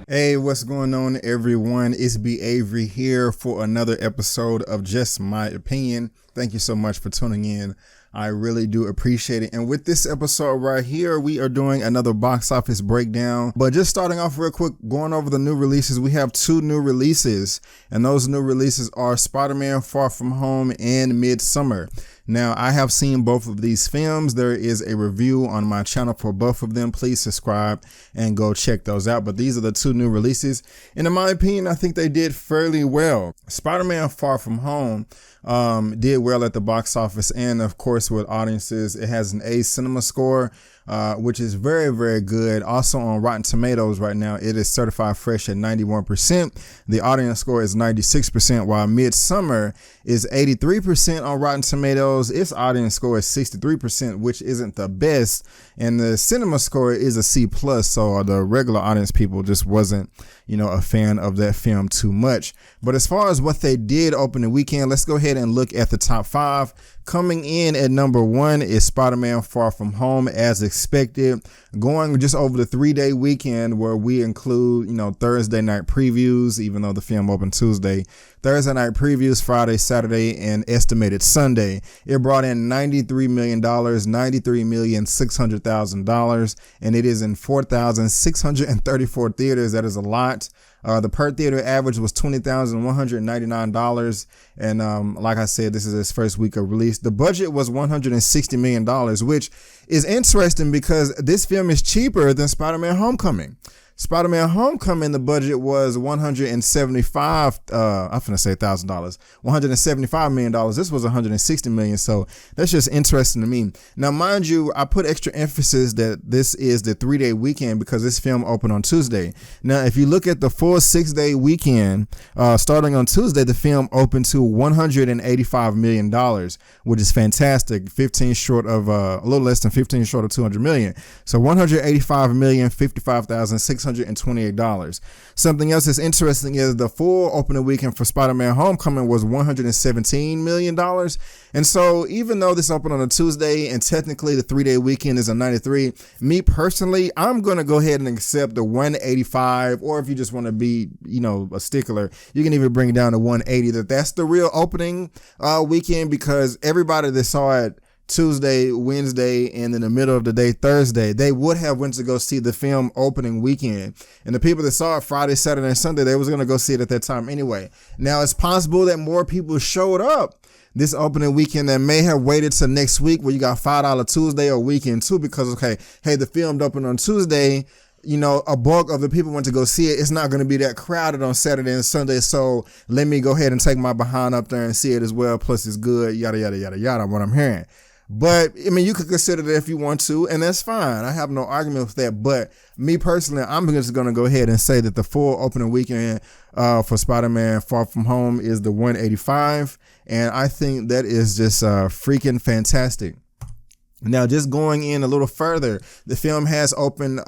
Hey, what's going on, everyone? It's B. Avery here for another episode of Just My Opinion. Thank you so much for tuning in. I really do appreciate it. And with this episode right here, we are doing another box office breakdown. But just starting off real quick, going over the new releases, we have two new releases. And those new releases are Spider-Man Far From Home and Midsommar. Now, I have seen both of these films. There is a review on my channel for both of them. Please subscribe and go check those out. But these are the two new releases. And in my opinion, I think they did fairly well. Spider-Man Far From Home did well at the box office and, of course, with audiences. It has an A cinema score, which is very, very good. Also on Rotten Tomatoes right now, it is certified fresh at 91%. The audience score is 96%, while Midsommar is 83% on Rotten Tomatoes. Its audience score is 63%, which isn't the best. And the cinema score is a C+, so the regular audience people just wasn't, a fan of that film too much. But as far as what they did opening weekend, let's go ahead and look at the top 5. Coming in at number 1 is Spider-Man Far From Home, as expected. Going just over the 3-day weekend where we include, Thursday night previews, even though the film opened Tuesday. Thursday night previews, Friday, Saturday, and estimated Sunday. It brought in $93 million, $93,600,000, and it is in 4,634 theaters. That is a lot. The per theater average was $20,199. And like I said, this is its first week of release. The budget was $160 million, which is interesting because this film is cheaper than Spider-Man Homecoming. Spider-Man Homecoming, the budget was $175 million. This was $160 million. So that's just interesting to me. Now, mind you, I put extra emphasis that this is the 3-day weekend because this film opened on Tuesday. Now, if you look at the full 6-day weekend, starting on Tuesday, the film opened to $185 million, which is fantastic. 15 short of a little less than 15 short of 200 million. So $185,055,628. Something else that's interesting is the full opening weekend for Spider-Man Homecoming was $117 million. And so even though this opened on a Tuesday and technically the 3-day weekend is a 93, me personally, I'm going to go ahead and accept the 185, or if you just want to be, a stickler, you can even bring it down to 180. That's the real opening weekend, because everybody that saw it Tuesday, Wednesday, and in the middle of the day, Thursday, they would have went to go see the film opening weekend. And the people that saw it Friday, Saturday, and Sunday, they was going to go see it at that time anyway. Now, it's possible that more people showed up this opening weekend that may have waited till next week where you got $5 Tuesday or weekend too, because, the film opened on Tuesday. A bulk of the people went to go see it. It's not going to be that crowded on Saturday and Sunday. So let me go ahead and take my behind up there and see it as well. Plus it's good, yada, yada, yada, yada, what I'm hearing. But, you could consider that if you want to, and that's fine. I have no argument with that. But me personally, I'm just going to go ahead and say that the full opening weekend for Spider-Man Far From Home is the 185. And I think that is just freaking fantastic. Now, just going in a little further, the film has opened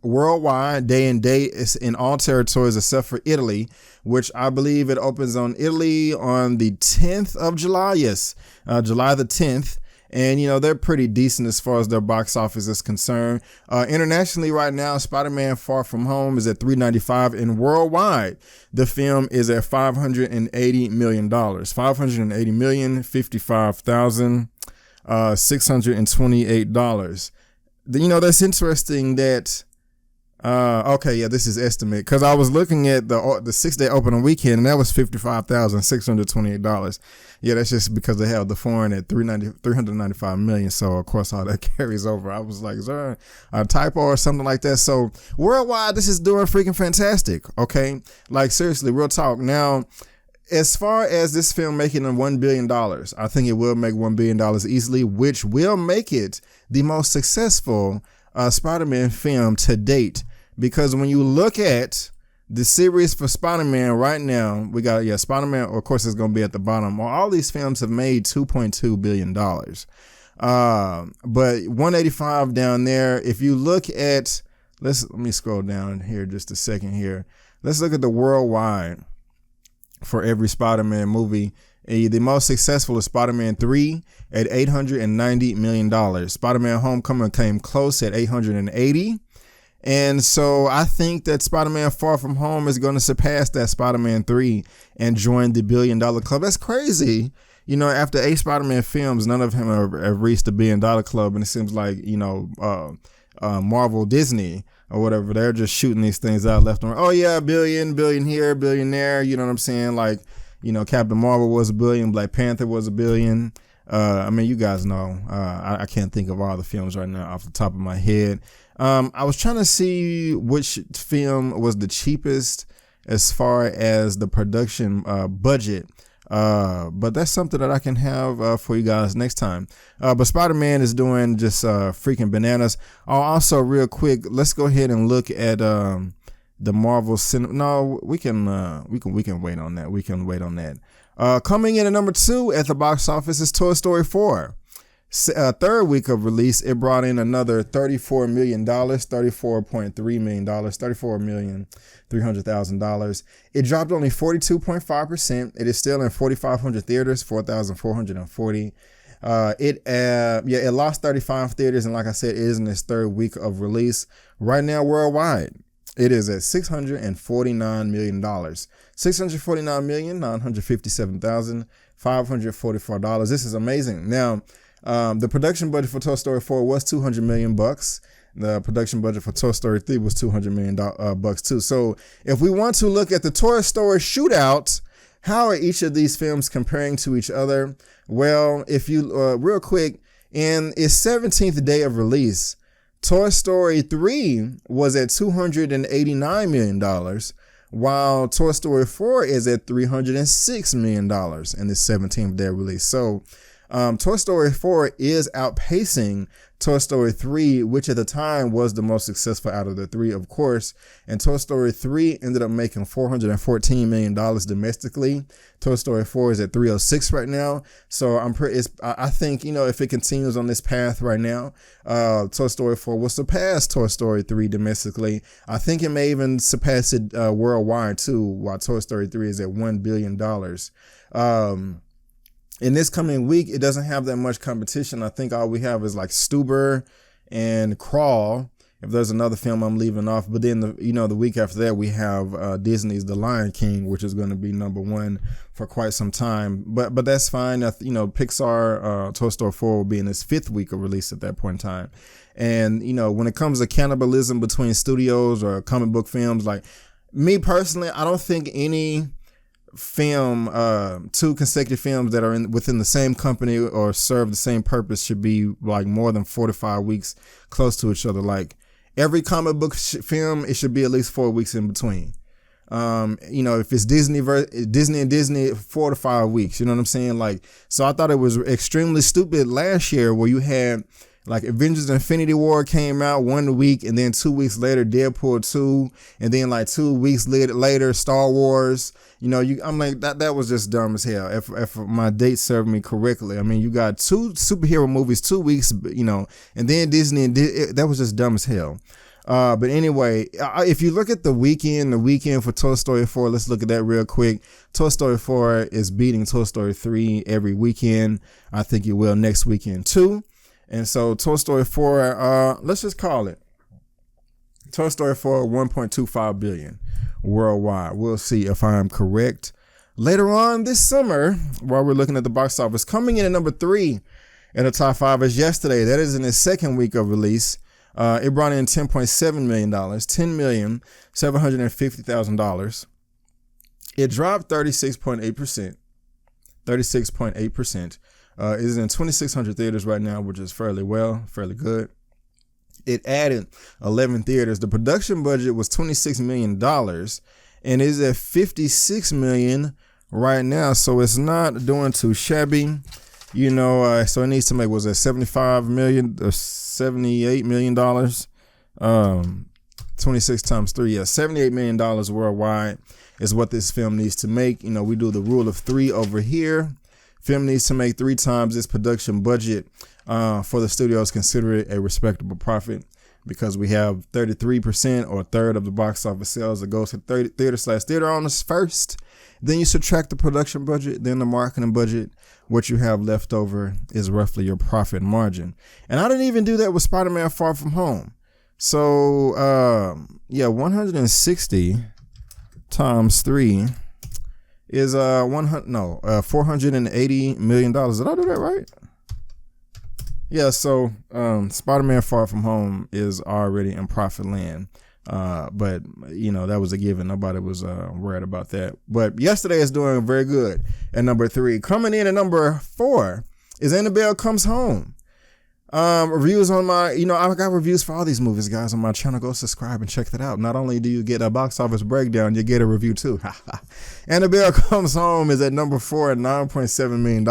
worldwide, day and date. It's in all territories except for Italy, which I believe it opens on Italy on the 10th of July. Yes, July the 10th. And, they're pretty decent as far as their box office is concerned. Internationally right now, Spider-Man Far From Home is at $395, and worldwide, the film is at $580 million. $580,055,628. That's interesting that, this is estimate, because I was looking at the 6-day opening weekend, and that was $55,628. Yeah, that's just because they have the foreign at $395 million. So of course all that carries over. I was like, is there a typo or something like that? So worldwide, this is doing freaking fantastic. Okay, like seriously, real talk. Now, as far as this film making $1 billion, I think it will make $1 billion easily, which will make it the most successful Spider-Man film to date. Because when you look at the series for Spider-Man right now, we got, Spider-Man, of course, is going to be at the bottom. Well, all these films have made $2.2 billion. But 185 down there, if you look at, let me scroll down here just a second here. Let's look at the worldwide for every Spider-Man movie. The most successful is Spider-Man 3 at $890 million. Spider-Man Homecoming came close at $880. And so I think that Spider-Man Far From Home is going to surpass that Spider-Man 3 and join the $1 billion club. That's crazy. After 8 Spider-Man films, none of them have reached the $1 billion club. And it seems like, Marvel, Disney, or whatever, they're just shooting these things out left and right. Oh, yeah, billion here, billion there. You know what I'm saying? Like, Captain Marvel was $1 billion. Black Panther was $1 billion. You guys know. I can't think of all the films right now off the top of my head. I was trying to see which film was the cheapest as far as the production budget. But that's something that I can have for you guys next time. But Spider-Man is doing just freaking bananas. Also, real quick, let's go ahead and look at the Marvel cinema. No, we can wait on that. We can wait on that. Coming in at number 2 at the box office is Toy Story 4. Third week of release, it brought in another $34 million, $34.3 million, $34,300,000. It dropped only 42.5%. It is still in 4,500 theaters, 4,440. It lost 35 theaters, and like I said, it is in its third week of release. Right now, worldwide, it is at $649 million. $649,957,544. This is amazing. Now, the production budget for Toy Story 4 was $200 million. The production budget for Toy Story 3 was $200 million bucks too. So if we want to look at the Toy Story shootout, how are each of these films comparing to each other? Well, if you real quick, in its 17th day of release, Toy Story 3 was at $289 million, while Toy Story 4 is at $306 million in its 17th day of release. So Toy Story 4 is outpacing Toy Story 3, which at the time was the most successful out of the 3, of course. And Toy Story 3 ended up making $414 million domestically. Toy Story 4 is at 306 right now. So I think, if it continues on this path right now, Toy Story 4 will surpass Toy Story 3 domestically. I think it may even surpass it worldwide too, while Toy Story 3 is at $1 billion. In this coming week, it doesn't have that much competition. I think all we have is like Stuber and Crawl, if there's another film I'm leaving off. But then, the week after that, we have Disney's The Lion King, which is going to be number 1 for quite some time. But that's fine. Pixar, Toy Story 4 will be in its 5th week of release at that point in time. And, when it comes to cannibalism between studios or comic book films, like me personally, I don't think any film, 2 consecutive films that are within the same company or serve the same purpose should be like more than 4 to 5 weeks close to each other. Like every comic book film, it should be at least 4 weeks in between. If it's Disney and Disney, 4 to 5 weeks, you know what I'm saying? Like, so I thought it was extremely stupid last year where you had like Avengers Infinity War came out 1 week, and then 2 weeks later Deadpool 2, and then like 2 weeks later Star Wars. I'm like, that was just dumb as hell. If my dates serve me correctly, you got 2 superhero movies 2 weeks, and then Disney, and that was just dumb as hell. But anyway, if you look at the weekend for Toy Story 4, let's look at that real quick. Toy Story 4 is beating Toy Story 3 every weekend. I think it will next weekend too. And so Toy Story 4, let's just call it Toy Story 4, 1.25 billion worldwide. We'll see if I'm correct later on this summer while we're looking at the box office. Coming in at number 3 in the top 5 is Yesterday. That is in its 2nd week of release. It brought in $10.7 million, $10,750,000. It dropped 36.8%. 36.8%. It is in 2,600 theaters right now, which is fairly good. It added 11 theaters. The production budget was $26 million and is at $56 million right now. So it's not doing too shabby. So it needs to make, was it $75 million or $78 million? 26 times 3, $78 million worldwide is what this film needs to make. We do the rule of 3 over here. Film needs to make 3 times its production budget for the studios consider it a respectable profit, because we have 33% or a third of the box office sales that goes to theater/theater owners first. Then you subtract the production budget, then the marketing budget. What you have left over is roughly your profit margin. And I didn't even do that with Spider-Man Far From Home. So, 160 times 3 is $480 million. Did I do that right? Yeah, so Spider-Man Far From Home is already in profit land. But that was a given. Nobody was worried about that. But yesterday is doing very good at number 3. Coming in at number 4 is Annabelle Comes Home. Reviews on my, I got reviews for all these movies, guys, on my channel. Go subscribe and check that out. Not only do you get a box office breakdown, you get a review too. Annabelle Comes Home is at number 4 at $9.7 million.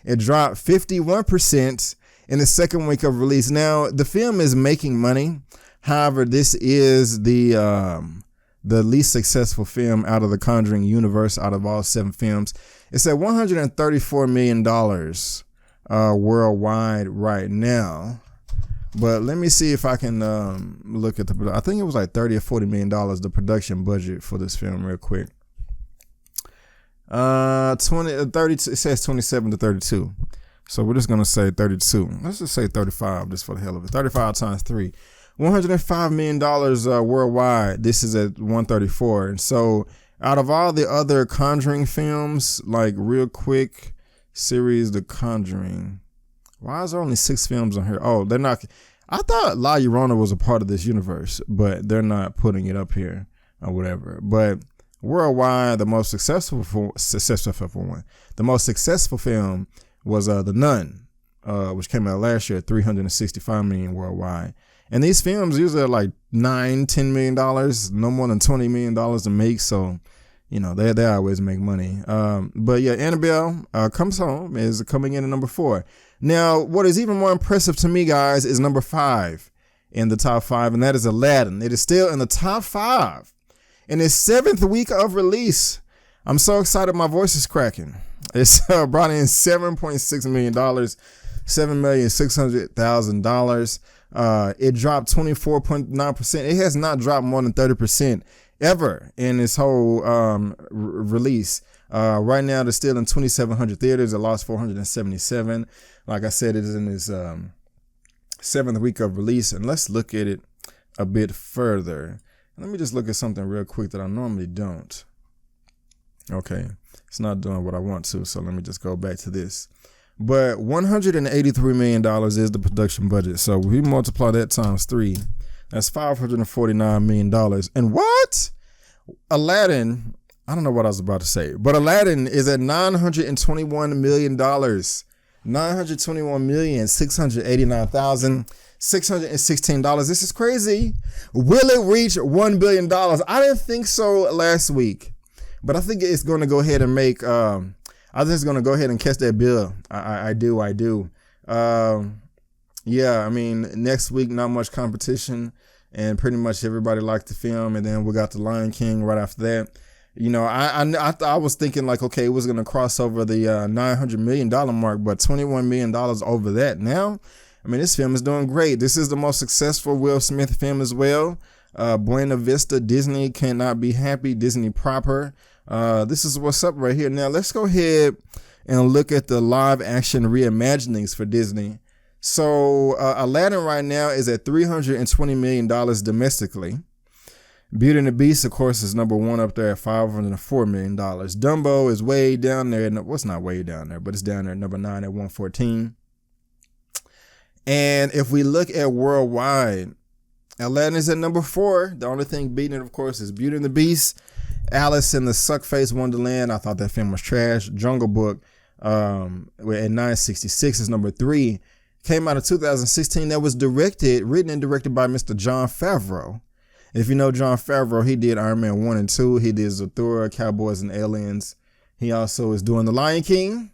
It dropped 51% in the second week of release. Now, the film is making money. However, this is the least successful film out of the Conjuring universe, out of all 7 films. It's at $134 million worldwide right now. But let me see if I can look at I think it was like $30 or $40 million, the production budget for this film, real quick. 32. It says 27 to 32. So we're just gonna say 32. Let's just say 35, just for the hell of it. 35 times 3. $105 million worldwide. This is at 134. And so out of all the other Conjuring films, like real quick series, The Conjuring, why is there only 6 films on here? Oh, they're not. I thought La Llorona was a part of this universe, but they're not putting it up here or whatever. But worldwide, the most successful film was The Nun, which came out last year at $365 million worldwide. And these films usually are like $9-10 million, no more than $20 million to make. So, they always make money. But yeah, Annabelle Comes Home is coming in at number 4. Now, what is even more impressive to me, guys, is number 5 in the top 5, and that is Aladdin. It is still in the top 5 in its 7th week of release. I'm so excited, my voice is cracking. It's brought in $7.6 million, $7,600,000. It dropped 24.9%. It has not dropped more than 30% ever in its whole release. Right now, it's still in 2,700 theaters. It lost 477. Like I said, it is in its 7th week of release. And let's look at it a bit further. Let me just look at something real quick that I normally don't. Okay, it's not doing what I want to, so let me just go back to this. But $183 million is the production budget. So we multiply that times 3. That's $549 million. And what? Aladdin, I don't know what I was about to say, but Aladdin is at $921 million. $921,689,616. This is crazy. Will it reach $1 billion? I didn't think so last week, but I think it's going to go ahead and make, I think it's going to go ahead and catch that bill. I do. Yeah, I mean, next week, not much competition, and pretty much everybody liked the film. And then we got The Lion King right after that. I was thinking like, okay, it was going to cross over the $900 million mark, but $21 million over that now. I mean, this film is doing great. This is the most successful Will Smith film as well. Buena Vista, Disney cannot be happy. Disney proper. This is what's up right here. Now, let's go ahead and look at the live action reimaginings for Disney. So Aladdin right now is at $320 million domestically. Beauty and the Beast, of course, is number 1 up there at $504 million. Dumbo is way down there. Well, it's not way down there, but it's down there at number 9 at $114. And if we look at worldwide, Aladdin is at number 4. The only thing beating it, of course, is Beauty and the Beast. Alice in the Suckface Wonderland, I thought that film was trash. Jungle Book at 966 is number 3. Came out in 2016. That was written and directed by Mr. Jon Favreau. If you know Jon Favreau, he did Iron Man 1 and 2. He did Zathura, Cowboys and Aliens. He also is doing The Lion King,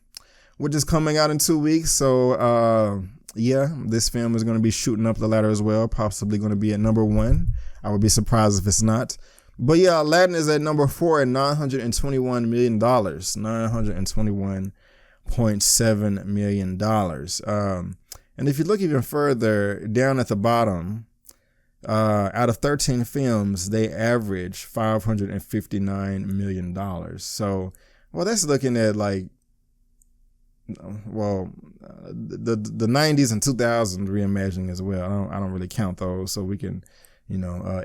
which is coming out in 2 weeks. So, yeah, this film is going to be shooting up the ladder as well. Possibly going to be at number 1. I would be surprised if it's not. But yeah, Aladdin is at number 4 at $921 million. $921.7 million. And if you look even further down at the bottom, out of 13 films, they average $559 million. So, well, that's looking at like the 90s and 2000s reimagining as well. I don't really count those, so we can,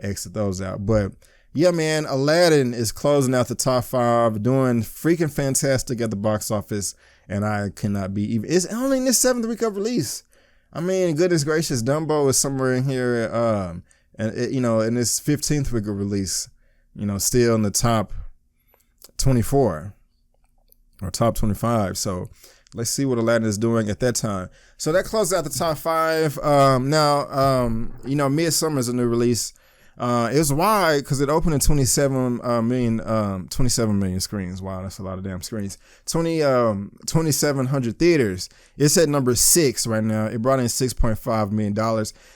exit those out. But yeah, man, Aladdin is closing out the top 5, doing freaking fantastic at the box office, and I cannot be even. It's only in this 7th week of release. I mean, goodness gracious, Dumbo is somewhere in here, in its 15th week of release, still in the top 24 or top 25. So let's see what Aladdin is doing at that time. So that closes out the top 5. Midsummer is a new release. It was wide because it opened in 27 million screens. Wow, that's a lot of damn screens. 2,700 theaters. It's at number 6 right now. It brought in $6.5 million.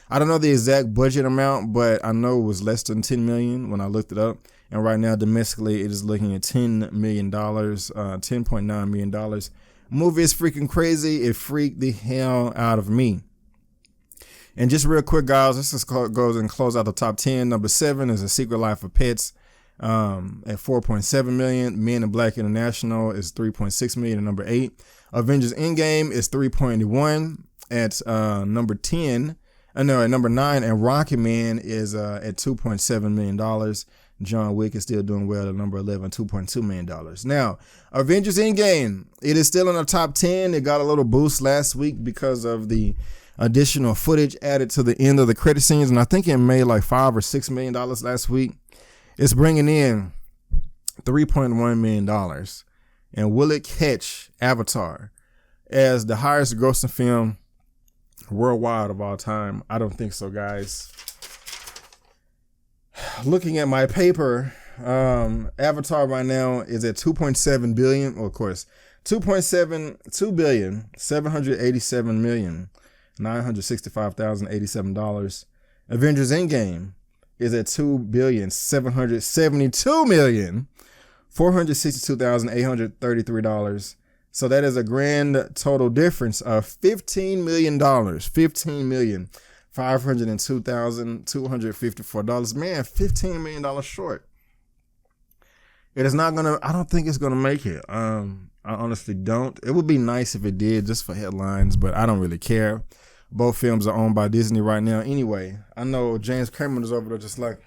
I don't know the exact budget amount, but I know it was less than $10 million when I looked it up. And right now, domestically, it is looking at $10 million, $10.9 million. Movie is freaking crazy. It freaked the hell out of me. And just real quick, guys, let's just go and close out the top 10. Number 7 is A Secret Life of Pets at $4.7 million. Men in Black International is $3.6 million at number 8. Avengers Endgame is $3.1 at number 10. At number 9. And Rocket Man is at $2.7 million. John Wick is still doing well at number 11, $2.2 million. Now, Avengers Endgame, it is still in the top 10. It got a little boost last week because of the additional footage added to the end of the credit scenes, and I think it made like $5 or $6 million last week. It's bringing in $3.1 million. And will it catch Avatar as the highest grossing film worldwide of all time? I don't think so, guys. Looking at my paper, Avatar right now is at $2.7 billion. Well, of course, $2,767,965,087. Avengers Endgame is at $2,772,462,833. So that is a grand total difference of $15 million. $15,502,254. Man, $15 million short. It is not gonna. I don't think it's gonna make it. I honestly don't. It would be nice if it did, just for headlines, but I don't really care. Both films are owned by Disney right now. Anyway, I know James Cameron is over there just like,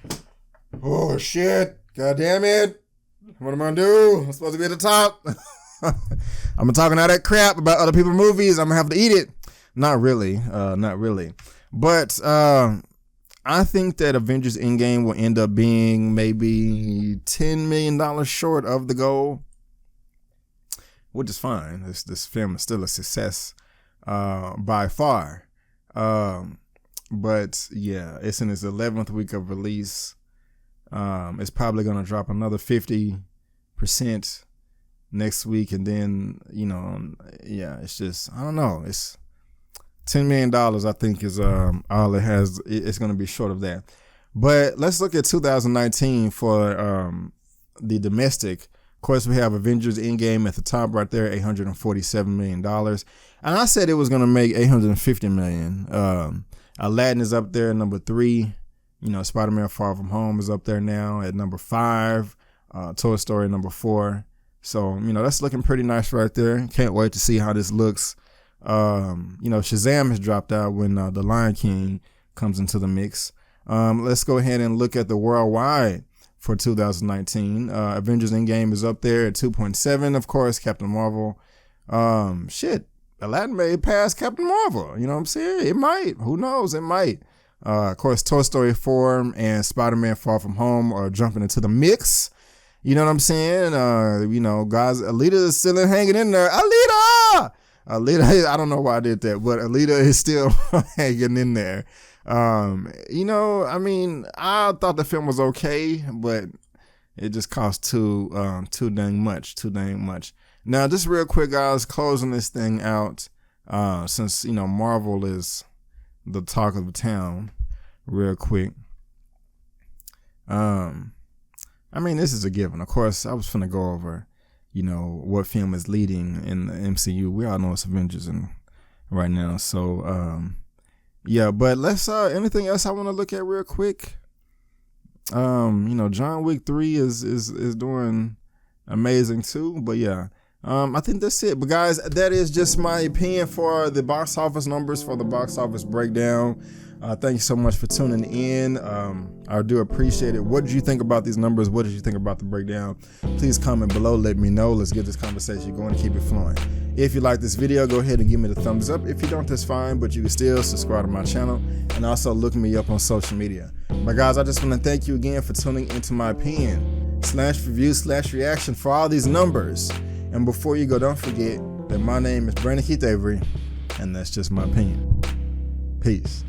oh shit, god damn it, what am I gonna do? I'm supposed to be at the top. I'm talking all that crap about other people's movies. I'm gonna have to eat it. Not really, but I think that Avengers Endgame will end up being maybe $10 million short of the goal, which is fine. This film is still a success by far. But yeah, it's in its 11th week of release. It's probably going to drop another 50% next week. And then, it's just, I don't know. It's $10 million, I think, is all it has. It's going to be short of that. But let's look at 2019 for the domestic. Of course, we have Avengers Endgame at the top right there, $847 million. And I said it was going to make $850 million. Aladdin is up there at number 3. Spiderman Far From Home is up there now at number 5. Toy Story number 4. So, that's looking pretty nice right there. Can't wait to see how this looks. Shazam has dropped out when The Lion King comes into the mix. Let's go ahead and look at the worldwide for 2019. Avengers Endgame is up there at 2.7. Of course, Captain Marvel. Aladdin may pass Captain Marvel. You know what I'm saying? It might. Who knows? It might. Of course, Toy Story 4 and Spider-Man Far From Home are jumping into the mix. You know what I'm saying? Guys, Alita is still hanging in there. Alita, I don't know why I did that, but Alita is still hanging in there. I thought the film was okay, but it just cost too dang much. Now, just real quick, guys, closing this thing out, since, Marvel is the talk of the town, real quick. This is a given. Of course, I was finna go over, what film is leading in the MCU. We all know it's Avengers right now. So, but let's, anything else I want to look at real quick? John Wick 3 is doing amazing too. But yeah, I think that's it. But guys, that is just my opinion for the box office numbers, for the box office breakdown. Thank you so much for tuning in. I do appreciate it. What did you think about these numbers? What did you think about the breakdown? Please comment below. Let me know. Let's get this conversation going and keep it flowing. If you like this video, go ahead and give me the thumbs up. If you don't, that's fine, but you can still subscribe to my channel and also look me up on social media. But guys, I just want to thank you again for tuning into my opinion / review / reaction for all these numbers. And before you go, don't forget that my name is Brandon Keith Avery, and that's just my opinion. Peace.